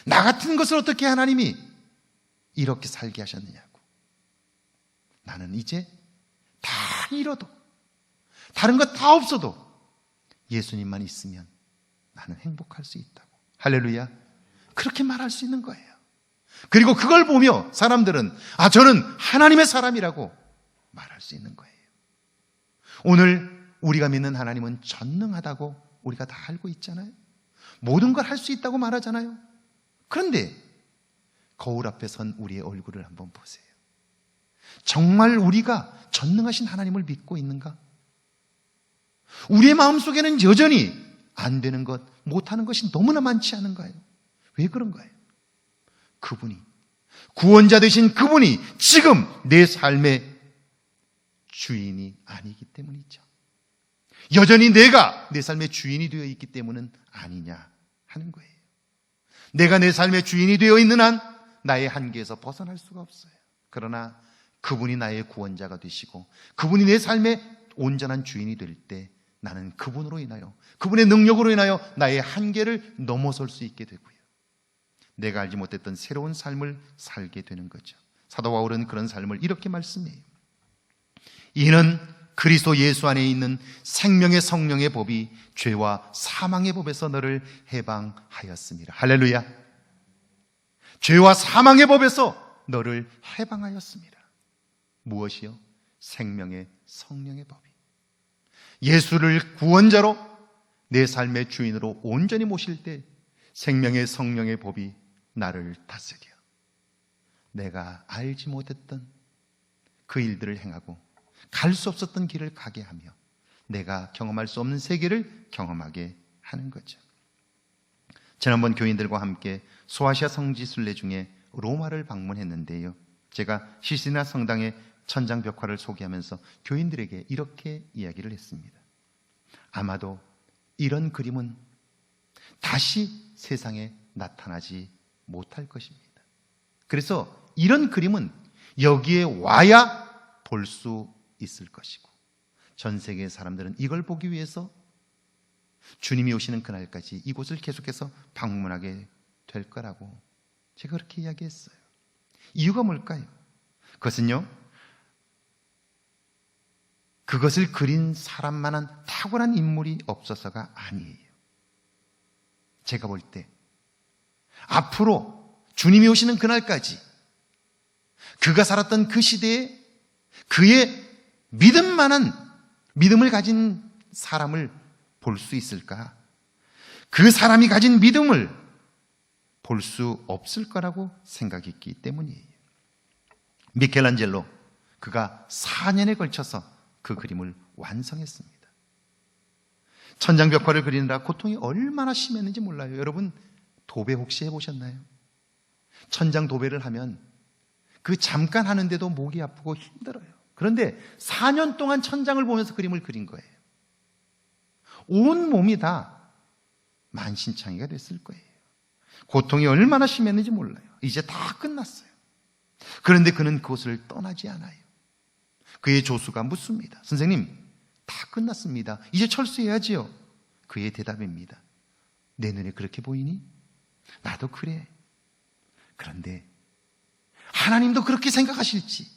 S1: 나 같은 것을 어떻게 하나님이 이렇게 살게 하셨느냐고. 나는 이제 다 잃어도, 다른 것 다 없어도 예수님만 있으면 나는 행복할 수 있다고. 할렐루야. 그렇게 말할 수 있는 거예요. 그리고 그걸 보며 사람들은 저는 하나님의 사람이라고 말할 수 있는 거예요. 오늘 우리가 믿는 하나님은 전능하다고 우리가 다 알고 있잖아요. 모든 걸 할 수 있다고 말하잖아요. 그런데 거울 앞에 선 우리의 얼굴을 한번 보세요. 정말 우리가 전능하신 하나님을 믿고 있는가? 우리의 마음속에는 여전히 안 되는 것, 못하는 것이 너무나 많지 않은가요? 왜 그런가요? 그분이, 구원자 되신 그분이 지금 내 삶의 주인이 아니기 때문이죠. 여전히 내가 내 삶의 주인이 되어 있기 때문은 아니냐 하는 거예요. 내가 내 삶의 주인이 되어 있는 한 나의 한계에서 벗어날 수가 없어요. 그러나 그분이 나의 구원자가 되시고 그분이 내 삶의 온전한 주인이 될 때 나는 그분으로 인하여, 그분의 능력으로 인하여 나의 한계를 넘어설 수 있게 되고요. 내가 알지 못했던 새로운 삶을 살게 되는 거죠. 사도 바울은 그런 삶을 이렇게 말씀해요. 이는 그리스도 예수 안에 있는 생명의 성령의 법이 죄와 사망의 법에서 너를 해방하였습니다. 할렐루야. 죄와 사망의 법에서 너를 해방하였습니다. 무엇이요? 생명의 성령의 법이, 예수를 구원자로 내 삶의 주인으로 온전히 모실 때 생명의 성령의 법이 나를 다스려 내가 알지 못했던 그 일들을 행하고 갈 수 없었던 길을 가게 하며 내가 경험할 수 없는 세계를 경험하게 하는 거죠. 지난번 교인들과 함께 소아시아 성지 순례 중에 로마를 방문했는데요, 제가 시시나 성당의 천장 벽화를 소개하면서 교인들에게 이렇게 이야기를 했습니다. 아마도 이런 그림은 다시 세상에 나타나지 못할 것입니다. 그래서 이런 그림은 여기에 와야 볼 수 있을 것이고, 전 세계의 사람들은 이걸 보기 위해서 주님이 오시는 그날까지 이곳을 계속해서 방문하게 될 거라고 제가 그렇게 이야기했어요. 이유가 뭘까요? 그것은요, 그것을 그린 사람만한 탁월한 인물이 없어서가 아니에요. 제가 볼 때 앞으로 주님이 오시는 그날까지 그가 살았던 그 시대에 그의 믿음을 가진 사람을 볼 수 있을까? 그 사람이 가진 믿음을 볼 수 없을 거라고 생각했기 때문이에요. 미켈란젤로, 그가 4년에 걸쳐서 그 그림을 완성했습니다. 천장벽화를 그리느라 고통이 얼마나 심했는지 몰라요. 여러분, 도배 혹시 해보셨나요? 천장 도배를 하면 그 잠깐 하는데도 목이 아프고 힘들어요. 그런데 4년 동안 천장을 보면서 그림을 그린 거예요. 온 몸이 다 만신창이가 됐을 거예요. 고통이 얼마나 심했는지 몰라요. 이제 다 끝났어요. 그런데 그는 그곳을 떠나지 않아요. 그의 조수가 묻습니다. 선생님, 다 끝났습니다. 이제 철수해야지요. 그의 대답입니다. 내 눈에 그렇게 보이니? 나도 그래. 그런데 하나님도 그렇게 생각하실지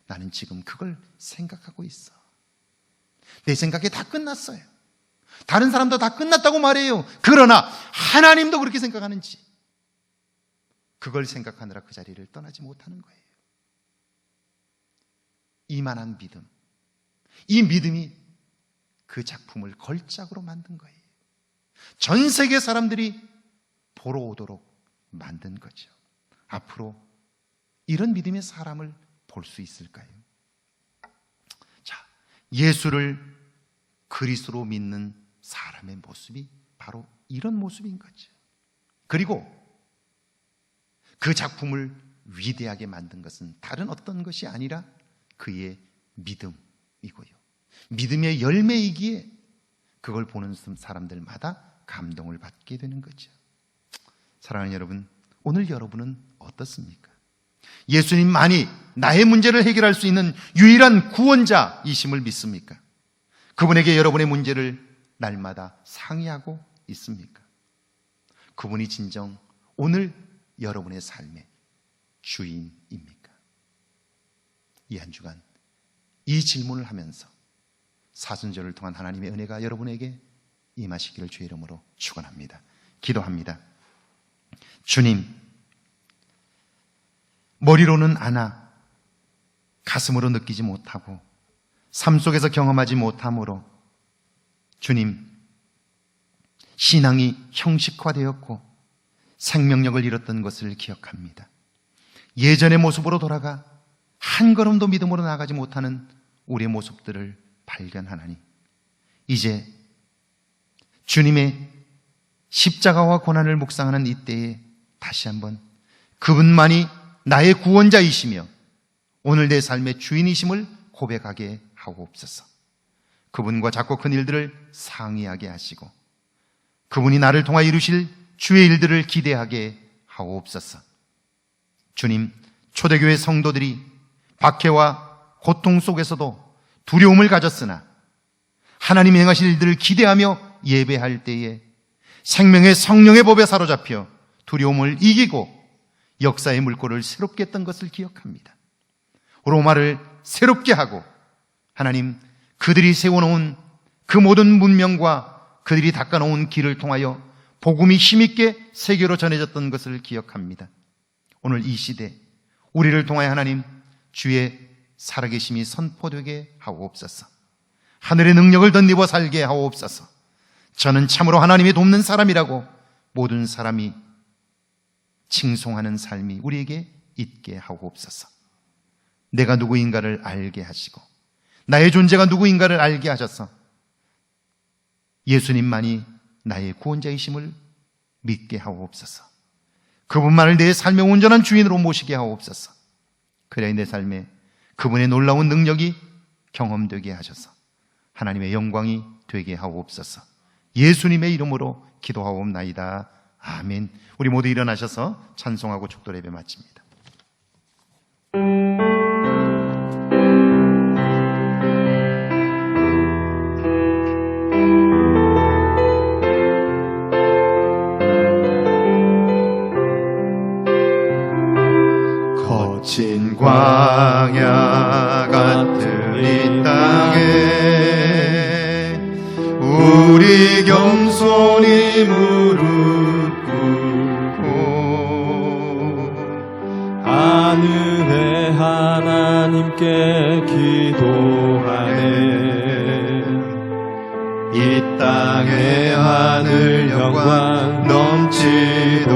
S1: 나는 지금 그걸 생각하고 있어. 내 생각에 다 끝났어요. 다른 사람도 다 끝났다고 말해요. 그러나 하나님도 그렇게 생각하는지 그걸 생각하느라 그 자리를 떠나지 못하는 거예요. 이만한 믿음, 이 믿음이 그 작품을 걸작으로 만든 거예요. 전 세계 사람들이 보러 오도록 만든 거죠. 앞으로 이런 믿음의 사람을 볼 수 있을까요? 자, 예수를 그리스도로 믿는 사람의 모습이 바로 이런 모습인 거죠. 그리고 그 작품을 위대하게 만든 것은 다른 어떤 것이 아니라 그의 믿음이고요, 믿음의 열매이기에 그걸 보는 사람들마다 감동을 받게 되는 거죠. 사랑하는 여러분, 오늘 여러분은 어떻습니까? 예수님만이 나의 문제를 해결할 수 있는 유일한 구원자이심을 믿습니까? 그분에게 여러분의 문제를 날마다 상의하고 있습니까? 그분이 진정 오늘 여러분의 삶의 주인입니까? 이 한 주간 이 질문을 하면서 사순절을 통한 하나님의 은혜가 여러분에게 임하시기를 주의 이름으로 축원합니다. 기도합니다. 주님, 머리로는 아나 가슴으로 느끼지 못하고 삶 속에서 경험하지 못함으로 주님, 신앙이 형식화되었고 생명력을 잃었던 것을 기억합니다. 예전의 모습으로 돌아가 한 걸음도 믿음으로 나아가지 못하는 우리의 모습들을 발견하나니 이제 주님의 십자가와 고난을 묵상하는 이때에 다시 한번 그분만이 나의 구원자이시며 오늘 내 삶의 주인이심을 고백하게 하옵소서. 그분과 작고 큰 일들을 상의하게 하시고 그분이 나를 통하여 이루실 주의 일들을 기대하게 하옵소서. 주님, 초대교회 성도들이 박해와 고통 속에서도 두려움을 가졌으나 하나님이 행하실 일들을 기대하며 예배할 때에 생명의 성령의 법에 사로잡혀 두려움을 이기고 역사의 물꼬를 새롭게 했던 것을 기억합니다. 로마를 새롭게 하고 하나님, 그들이 세워놓은 그 모든 문명과 그들이 닦아놓은 길을 통하여 복음이 힘있게 세계로 전해졌던 것을 기억합니다. 오늘 이 시대 우리를 통하여 하나님, 주의 살아계심이 선포되게 하옵소서. 하늘의 능력을 덧입어 살게 하옵소서. 저는 참으로 하나님이 돕는 사람이라고 모든 사람이 칭송하는 삶이 우리에게 있게 하옵소서. 내가 누구인가를 알게 하시고 나의 존재가 누구인가를 알게 하셔서 예수님만이 나의 구원자이심을 믿게 하옵소서. 그분만을 내 삶의 온전한 주인으로 모시게 하옵소서. 그래야 내 삶에 그분의 놀라운 능력이 경험되게 하셔서 하나님의 영광이 되게 하옵소서. 예수님의 이름으로 기도하옵나이다. 아멘. 우리 모두 일어나셔서 찬송하고 축도 예배 마칩니다.
S2: 거친 광야 같은 이 땅에 우리 겸손히 무릎 꿇고
S4: 하늘의 하나님께 기도하네.
S2: 이 땅의 하늘 영광 넘치도록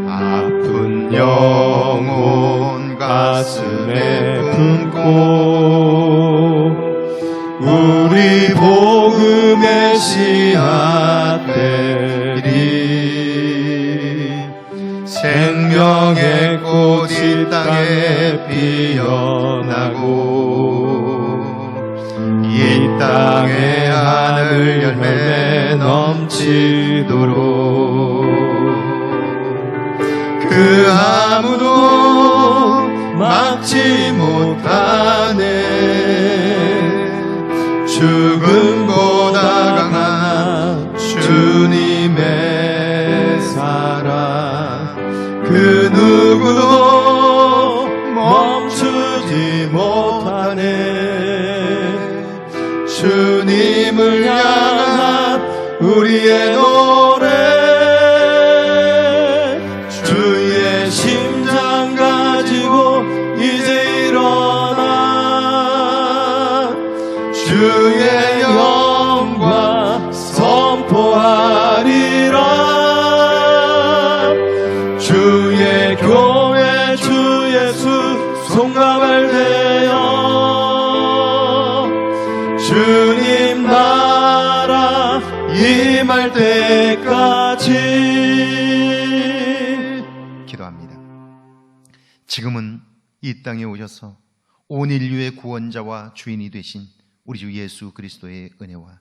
S2: 아픈 영혼 가슴에 품고 우리 복음의 씨앗들이 생명의 꽃이 땅에 피어나고 이 땅의 하늘 열매 넘치도록 그 아무도 막지 못하네. 죽음보다 강한 주님의 사랑 그 누구도 멈추지 못하네. 주님을 향한 우리의 노래 주의 심장 가지고 이제 일어나 주의 영광 선포하리라. 주의 교회 주 예수 송가발 되어 주님 나라 임할 때까지.
S1: 기도합니다. 지금은 이 땅에 오셔서 온 인류의 구원자와 주인이 되신 우리 주 예수 그리스도의 은혜와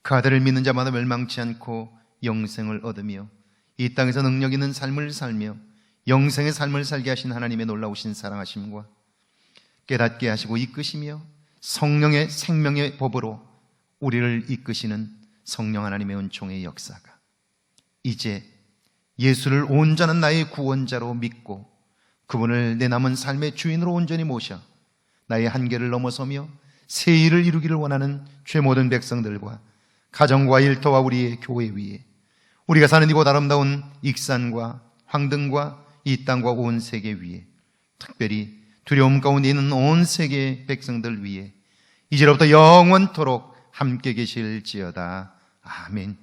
S1: 그 아들을 믿는 자마다 멸망치 않고 영생을 얻으며 이 땅에서 능력 있는 삶을 살며 영생의 삶을 살게 하신 하나님의 놀라우신 사랑하심과 깨닫게 하시고 이끄시며 성령의 생명의 법으로 우리를 이끄시는 성령 하나님의 은총의 역사가 이제 예수를 온전한 나의 구원자로 믿고 그분을 내 남은 삶의 주인으로 온전히 모셔 나의 한계를 넘어서며 새 일을 이루기를 원하는 죄 모든 백성들과 가정과 일터와 우리의 교회 위에 우리가 사는 이곳 아름다운 익산과 황등과 이 땅과 온 세계 위에 특별히 두려움 가운데 있는 온 세계 백성들 위에 이제로부터 영원토록 함께 계실지어다. 아멘.